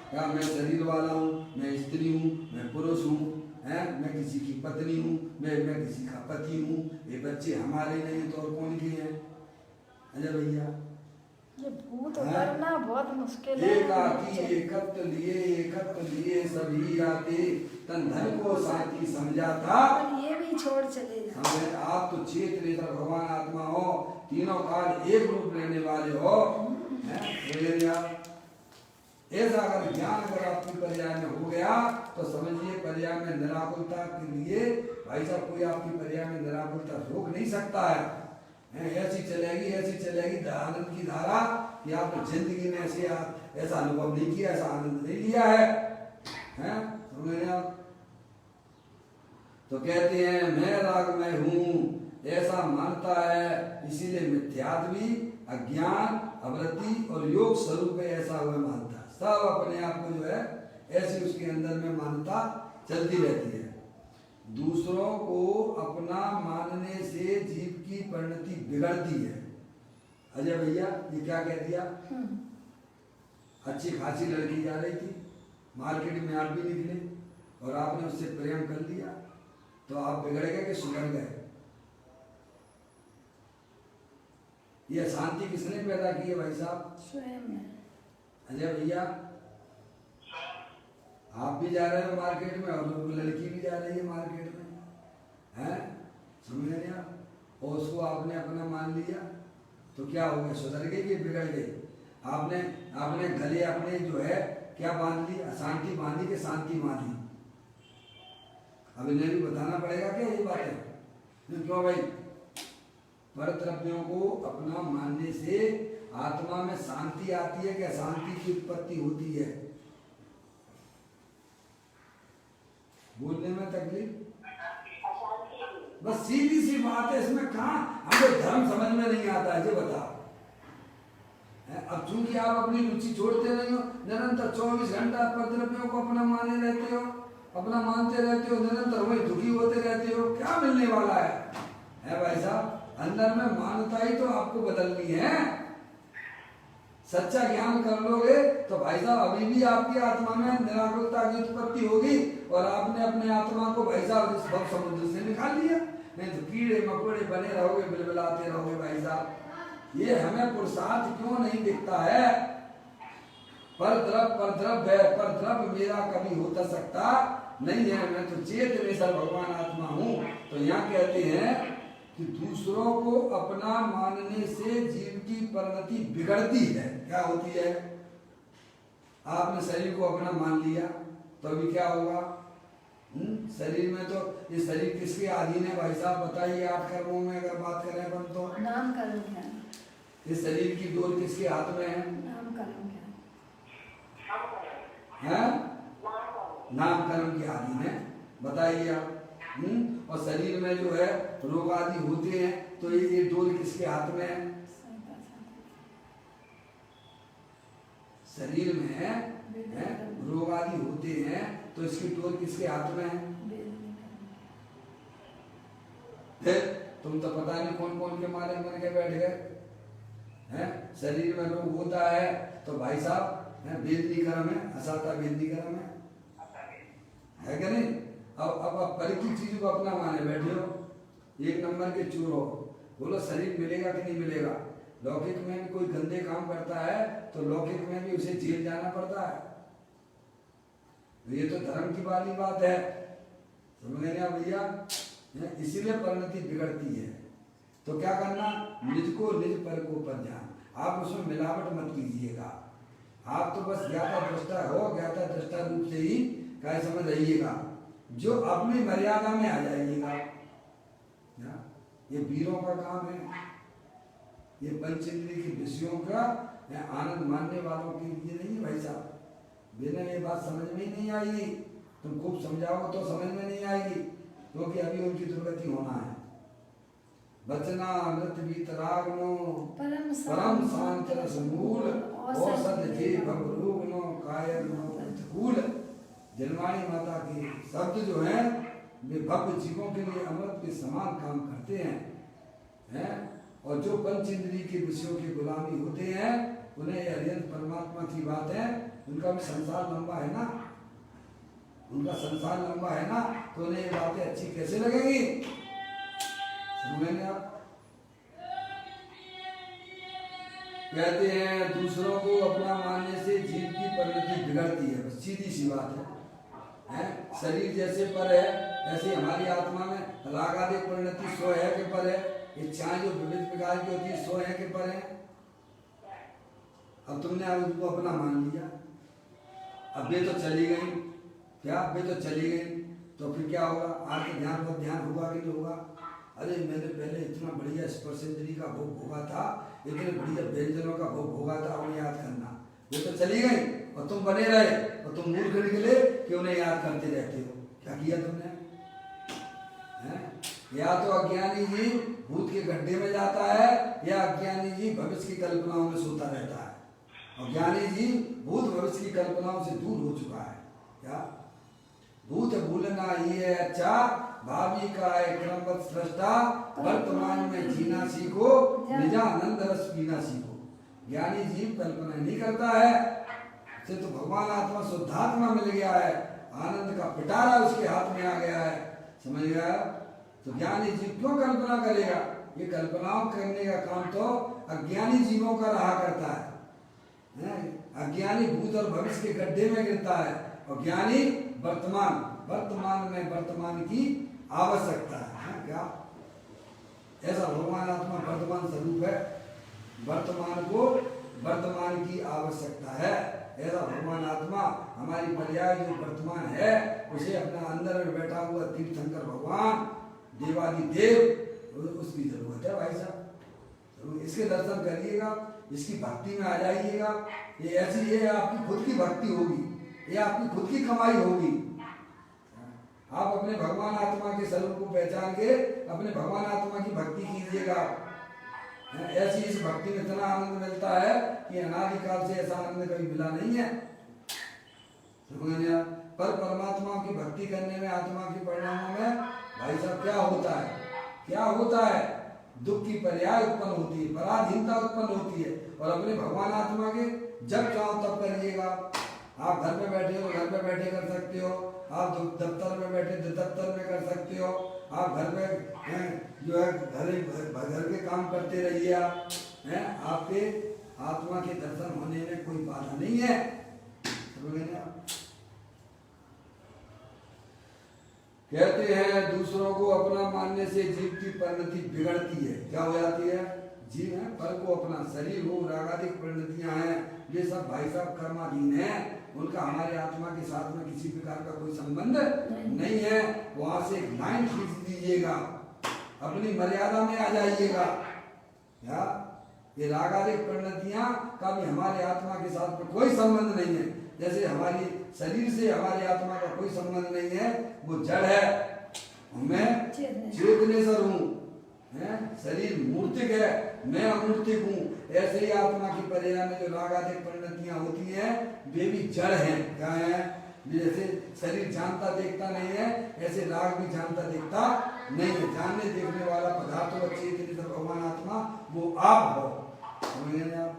क्या मैं शरीर वाला हूँ, मैं स्त्री हूँ, मैं पुरुष हूँ, मैं किसी की पत्नी हूँ, मैं किसी का पति हूँ, ये बच्चे हमारे नहीं तो और कौन के हैं? अजय भैया,
ये भूत करना बहुत मुश्किल है।
एकत्व लिए सभी आते, तन धन को साथी समझा था,
ये भी छोड़ चले जाए।
आप तो चेतनेश्वर भगवान आत्मा हो, तीनों काल एक रूप रहने वाले हो। ऐसा अगर ज्ञान अगर आपकी पर्याय में हो गया तो समझिए पर्याय में निराकुलता के लिए भाई साहब कोई आपकी पर्याय में निराकुलता रोक नहीं सकता है। ऐसी चलेगी आनंद की धारा कि आपने जिंदगी में ऐसा अनुभव नहीं किया, ऐसा आनंद नहीं लिया है। समझ रहे आप? तो कहते हैं मैं राग में हूँ ऐसा मानता है, इसीलिए मिथ्यात्व भी, अज्ञान, अवृत्ति और योग स्वरूप में ऐसा हुआ मानता है। सब अपने आप को जो है ऐसे उसके अंदर में मान्यता चलती रहती है। दूसरों को अपना मानने से जीव की परिणति बिगड़ती है। अजय भैया ये क्या कह दिया? अच्छी खासी लड़की जा रही थी, मार्केट में आप भी निकले और आपने उससे प्रेम कर लिया, तो आप बिगड़ गए कि सुधर गए? ये अशांति किसने पैदा की है भाई साहब?
स्वयं है।
अजय भैया आप भी जा रहे हो मार्केट में और लड़की भी जा रही है मार्केट में, हैं? समझ रहे हैं आप? और उसको आपने अपना मान लिया तो क्या हो गया? सुधर गई कि बिगड़ गई? आपने गले अपने जो है क्या बांध ली? अशांति बांधी कि शांति बांधी? अब इन्हें भी बताना पड़ेगा क्या ये बातें? क्यों भाई? पर द्रव्यों को अपना मानने से आत्मा में शांति आती है कि अशांति की उत्पत्ति होती है? बोलने में तकलीफ, बस सीधी सी बात है, इसमें कहाँ हमें धर्म समझ में नहीं आता है। ये बताओ, अब चूंकि आप अपनी रुचि छोड़ते नहीं हो, निरंतर 24 घंटा परद्रव्यों को अपना माने रहते हो, अपना मानते रहते हो, निरंतर वही दुखी होते रहते हो, क्या मिलने वाला है भाई साहब? अंदर में मानता ही तो आपको बदलनी है। सच्चा ज्ञान कर लोगे तो भाई साहब अभी भी आपकी आत्मा में निराकुलता की उत्पत्ति होगी और आपने अपने आत्मा को भाई साहब इस भव समुद्र से निकाल लिया। नहीं तो कीड़े मकोड़े बने रहोगे, बिलबिलाते रहोगे भाई साहब। ये हमें पुरुषार्थ क्यों नहीं दिखता है? पर द्रव्य है, पर द्रव्य मेरा कभी होता सकता नहीं है, मैं तो चेत में सर भगवान आत्मा हूँ। तो यहाँ कहते हैं कि दूसरों को अपना मानने से जीव की परिणति बिगड़ती है। क्या होती है? आपने शरीर को अपना मान लिया तो अभी क्या होगा? शरीर में तो ये शरीर किसके अधीन है भाई साहब? बताइए। 8 कर्मों में अगर बात करें अपन तो
नाम कर्म है।
ये शरीर की डोर किसके हाथ में है?
नाम कर्म
है? नाम कर्म के अधीन है। बताइए आप। और शरीर में जो है रोग आदि होते हैं तो ये डोर किसके हाथ में है? शरीर में रोग आदि होते हैं तो इसकी डोर किसके हाथ में है? फिर तुम तो पता नहीं कौन कौन के मारे मर के बैठ गए हैं। शरीर में रोग होता है तो भाई साहब वेदनी कर्म है, असाता वेदनी कर्म है कि नहीं? अब आप परिचित चीजों को अपना माने बैठे हो, 1 नंबर के चूर हो। बोलो शरीर मिलेगा कि नहीं मिलेगा? लौकिक में भी कोई गंदे काम करता है तो लौकिक में भी उसे जेल जाना पड़ता है। ये तो धर्म की वाली बात है, समझ गए ना भैया? इसीलिए परिणति बिगड़ती है। तो क्या करना? निज को निज पर को पर ध्यान। आप उसमें मिलावट मत कीजिएगा। आप तो बस ज्ञाता दृष्टा हो, ज्ञाता दृष्टा रूप से ही क्या समझ रहिएगा, जो अपनी मर्यादा में आ जाइएगा। ये वीरों का काम है, ये पंचेंद्रिय के विषयों का आनंद मानने वालों के लिए नहीं है भाई साहब। बिना ये बात समझ में ही नहीं आएगी, तुम खूब समझाओगे तो समझ में नहीं आएगी, क्योंकि अभी उनकी दुर्गति होना है। बचना अमृत वीतरागनो परम शांत रस मूल औषध जे भवरोगनो कायनो प्रतिकूल। जन्माणी माता के शब्द जो हैं वे भव्य जीवों के लिए अमृत के समान काम करते हैं। और जो पंच इंद्रिय के विषयों की गुलामी होते हैं उन्हें अरिहंत परमात्मा की बात है, उनका भी संसार लंबा है ना, उनका संसार लंबा है ना, तो उन्हें ये बातें अच्छी कैसे लगेंगी? समझेंगे आप? कहते हैं दूसरों को अपना मानने से जीव की परिणति बिगड़ती है। बस सीधी सी बात है। शरीर जैसे पर है ऐसे हमारी आत्मा में राग आदि परिणति सो है कि पर है, इच्छाएं जो विविध प्रकार की होती है सो है कि पर है। अब तुमने उसको अपना मान लिया, अब ये तो चली गई, क्या अब ये तो चली गई, तो फिर क्या होगा? आके ध्यान पर ध्यान होगा कि नहीं होगा? अरे मैंने पहले इतना बढ़िया स्पर्शेंद्रिय का भोग भोगा था, इतने बढ़िया व्यंजनों का भोग भोगा था, उन्हें याद करना। ये तो चली गई और तुम बने रहे और तुम मूर्ख निकले कि उन्हें याद करते रहते हो। क्या किया तुमने? या तो अज्ञानी जी भूत के गड्ढे में जाता है या अज्ञानी जी भविष्य की कल्पनाओं में सोता रहता है, और ज्ञानी जी भूत भविष्य की कल्पनाओं से दूर हो चुका है। क्या भूत भूलना ही है अच्छा, भावी का है क्रमवत सृष्टा, वर्तमान में जीना सीखो, निजानंद रस पीना सीखो। ज्ञानी जीव कल्पना नहीं करता है, से तो भगवान आत्मा शुद्धात्मा मिल गया है, आनंद का पिटारा उसके हाथ में आ गया है, समझ गया। तो ज्ञानी जीव क्यों कल्पना करेगा? ये कल्पनाओं करने का काम तो अज्ञानी जीवों का रहा करता है। अज्ञानी भूत और भविष्य के गड्ढे में गिरता है, और ज्ञानी वर्तमान में वर्तमान की आवश्यकता है। क्या ऐसा भगवान आत्मा वर्तमान स्वरूप है, वर्तमान को वर्तमान की आवश्यकता है। ऐसा भगवान आत्मा हमारी पर्याय जो वर्तमान है, उसे अपना अंदर में बैठा हुआ तीर्थंकर भगवान देवादि देव, उसकी जरूरत है भाई साहब। तो इसके दर्शन करिएगा, इसकी भक्ति में आ जाइएगा। ये ऐसी ये आपकी खुद की भक्ति होगी, ये आपकी खुद की कमाई होगी। आप अपने भगवान आत्मा के स्वरूप को पहचान के अपने भगवान आत्मा की भक्ति कीजिएगा। ऐसी इस भक्ति में इतना आनंद मिलता है कि अनादिकाल से ऐसा आनंद कभी मिला नहीं है। पर परमात्मा की भक्ति करने में, आत्मा के परिणामों में भाई साहब क्या होता है? क्या होता है? दुख की पर्याय उत्पन्न होती है, पराधीनता उत्पन्न होती है। और अपने भगवान आत्मा के जब चाहो तब करिएगा। आप घर पे बैठे हो, घर पे बैठे कर सकते हो। आप दफ्तर में बैठे दफ्तर में कर सकते हो। आप घर में जो है घर के काम करते रहिए। आप आपके आत्मा के दर्शन होने में कोई बाधा नहीं है। कहते हैं दूसरों को अपना मानने से जीव की परिणति बिगड़ती है। क्या हो जाती है? जीव है पर को अपना शरीर हो, रागादिक परिणतियां हैं, ये सब भाई साहब कर्माधीन है। उनका हमारे आत्मा के साथ में किसी प्रकार का कोई संबंध नहीं है। वहां से लाइन खींच दीजिएगा, अपनी मर्यादा में आ जाइएगा। या ये रागादिक परिणतियां का भी हमारे आत्मा के साथ में कोई संबंध नहीं है। जैसे हमारी शरीर से हमारी आत्मा का कोई संबंध नहीं है, वो जड़ है, मैं चेतनेश्वर हूँ, शरीर मूर्तिक है, मैं अमूर्तिक हूँ। ऐसे ही आत्मा की पर्याय में जो रागादिक परिणतियां होती हैं, वे भी जड़ हैं। क्या है? जैसे शरीर जानता देखता नहीं है, ऐसे राग भी जानता देखता नहीं है। जानने देखने वाला पदार्थ व चेतन भगवान आत्मा वो आप हो। समझेंगे आप?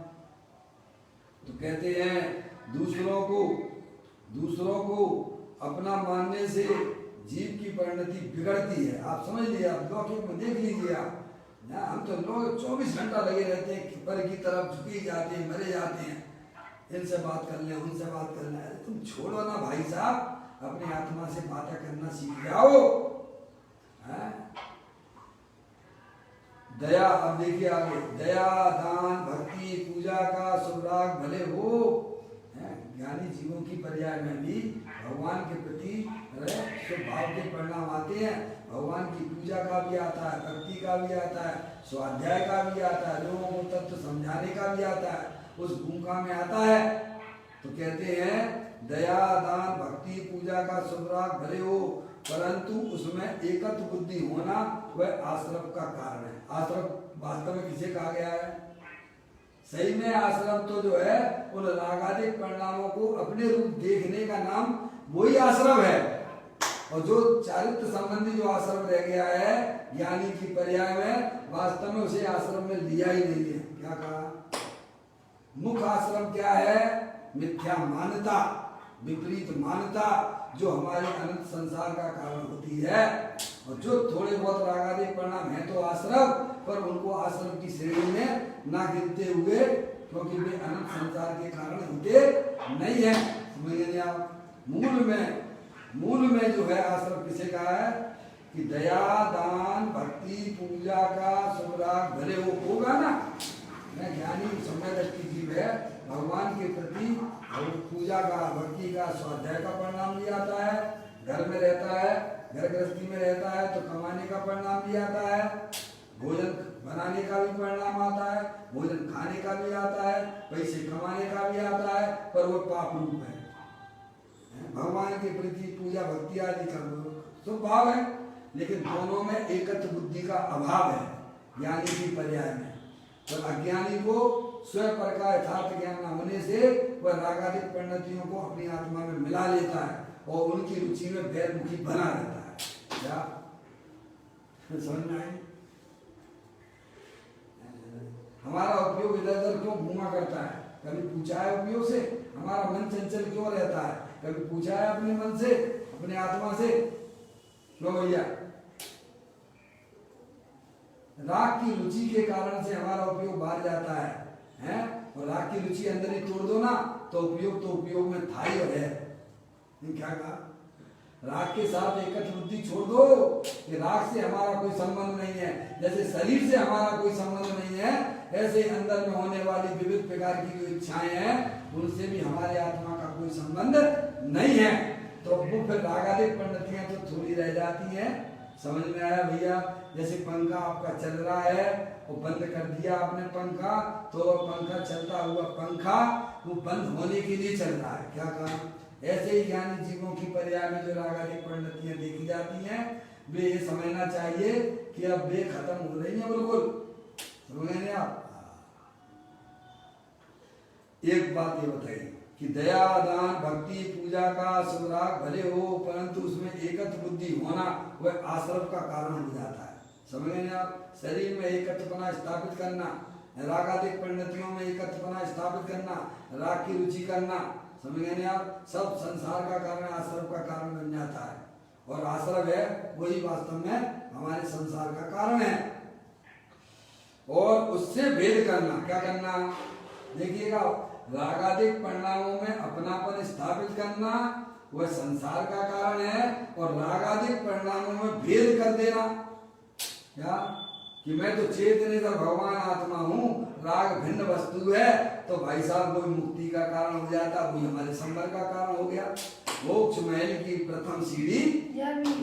तो कहते हैं दूसरों को अपना मानने से जीव की परिणति बिगड़ती है। आप समझ लीजिए, आप लौकिक में देख लीजिए। आप हम तो लोग 24 घंटा लगे रहते हैं, पर की तरफ झुकी जाते हैं, मरे जाते हैं। इनसे बात कर लें, उनसे बात कर लें। तुम छोड़ो ना भाई साहब, अपनी आत्मा से बातें करना सीख जाओ। दया, अब देखिए आगे, दया, दान, भक्ति, पूजा का सुराग भले हो। ज्ञानी जीवों की पर्याय में भी भगवान के प्रति भाव के परिणाम आते हैं। भगवान की पूजा का भी आता है, भक्ति का भी आता है, स्वाध्याय का भी आता है, लोगों को तत्व समझाने का भी आता है, उस भूमिका में आता है। तो कहते हैं दया, दान, भक्ति, पूजा का सुराग भले हो, परंतु उसमें एकत्व बुद्धि होना वह आश्रम का कारण है। आश्रम वास्तव में किसे कहा गया है? सही में आश्रम तो जो है उन रागादिक परिणामों को अपने रूप देखने का नाम वही आश्रम है। और जो चारित्र संबंधी जो आश्रम रह गया है ज्ञानी की पर्याय में, वास्तव में उसे आश्रम में लिया ही नहीं है। क्या कहा? मुख्य आश्रम क्या है? मिथ्या मान्यता, विपरीत मान्यता, जो हमारे अनंत संसार का कारण होती है। और जो थोड़े बहुत रागादिक परिणाम है तो आश्रम, पर उनको आश्रम की श्रेणी में ना गिनते हुए, क्योंकि वे अनंत संसार के कारण होते नहीं है। समझेंगे आप? मूल में जो है आश्रम किसे कहा है कि दया, दान, भक्ति, पूजा का सुराग भले होगा ना। मैं ज्ञानी समय दृष्टि जीव है, भगवान के प्रति पूजा का, भक्ति का, स्वाध्याय का परिणाम भी आता है। घर में रहता है, घर गृहस्थी में रहता है तो कमाने का परिणाम भी आता है, भोजन बनाने का भी परिणाम आता है, भोजन खाने का भी आता है, पैसे कमाने का भी आता है, पर वो पाप रूप है। भगवान के प्रति पूजा भक्ति आदि का स्वभाव है, लेकिन दोनों में एकत्व बुद्धि का अभाव है ज्ञानी की पर्याय में। तो अज्ञानी को स्वयं पर का यथार्थ ज्ञान न होने से वह रागादिक परिणतियों को अपनी आत्मा में मिला लेता है और उनकी रुचि में बैरमुखी बना रहता है। क्या समझ में आई? हमारा उपयोग इधर उधर क्यों घूमा करता है? कभी पूछा है उपयोग से? हमारा मन चंचल क्यों रहता है? कभी पूछा है अपने मन से, अपने आत्मा से? क्यों भैया? राग की रुचि के कारण से हमारा उपयोग बाहर जाता है? और राग की रुचि अंदर ही तोड़ दो ना तो उपयोग में था ही है। क्या कहा? राग के साथ एकत्र बुद्धि छोड़ दो कि राग से हमारा कोई संबंध नहीं है। जैसे शरीर से हमारा कोई संबंध नहीं है, ऐसे अंदर में होने वाली विविध प्रकार की जो इच्छाएं हैं उनसे भी हमारे आत्मा का कोई संबंध नहीं है। तो वो फिर रागादिक परिणतियां तो थोड़ी रह जाती हैं। समझ में आया भैया? जैसे पंखा आपका चल रहा है, वो बंद कर दिया आपने पंखा, तो पंखा चलता हुआ पंखा वो बंद होने के लिए चल रहा है। क्या कहा? ऐसे ही ज्ञानी जीवों की पर्याय में जो रागादिक परिणतियां देखी जाती हैं, वे ये समझना चाहिए कि अब वे खत्म हो रही हैं बिल्कुल। समझ गए आप? एक बात ये बताइए कि दया, दान, भक्ति, पूजा का सुराग भले हो, परंतु उसमें एकत्र बुद्धि होना वह आश्रव का कारण हो जाता है। समझ गए आप? शरीर में एकत्रपना स्थापित करना, रागादिक परिणतियों में एकत्रपना स्थापित करना, राग की रुचि करना, समझ गए आप? सब संसार का कारण, आश्रव का कारण बन जाता है। और आश्रव है वही वास्तव में हमारे संसार का कारण है। और उससे भेद करना, क्या करना? देखिएगा, रागादिक परिणामों में अपनापन स्थापित करना वह संसार का कारण है, और रागादिक परिणामों में भेद कर देना, क्या कि मैं तो चेतनेतर भगवान आत्मा हूँ, राग भिन्न वस्तु है, तो भाई साहब वही मुक्ति का कारण हो जाता, वही हमारे संबर का कारण हो गया। मोक्ष महल की प्रथम सीढ़ी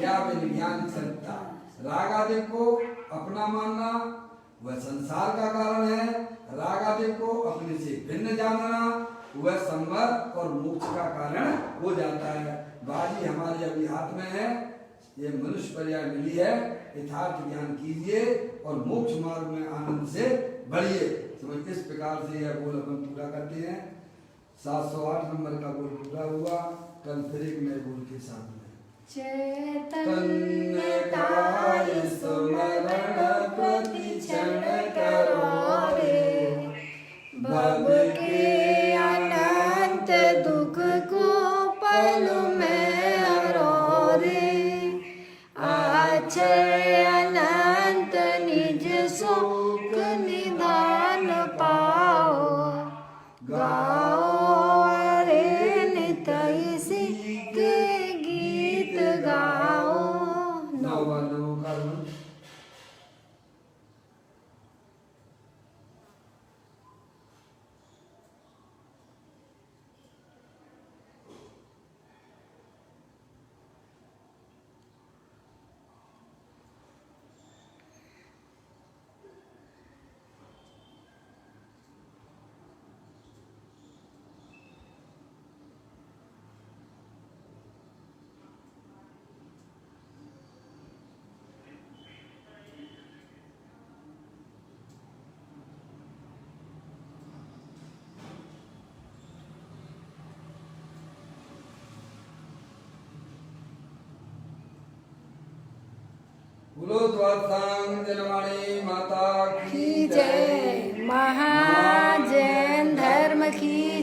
या विज्ञान चलता। रागादिक को अपना मानना वह संसार का कारण है, रागादिक को अपने से भिन्न जानना वह संवर और मोक्ष का कारण हो जाता है। बाजी हमारे अभी हाथ में है, ये मनुष्य पर्याय मिली है, यथार्थ ज्ञान कीजिए और मोक्ष मार्ग में आनंद से बढ़िए। समझ इस प्रकार से यह गोल अपन पूरा करते हैं। 708 नंबर का गोल पूरा हुआ। कल फिर एक नए गोल के साथ में
चैतन्य काय स्मरण प्रतिक्षण करो रे, भव के अनंत दुख को पल में हरो रे, आश्रय अनंत निज सुख निदान पाओ, गाओ रे नित इसी के गीत गाओ।
बोलो द्वारकांग जलवाणी माता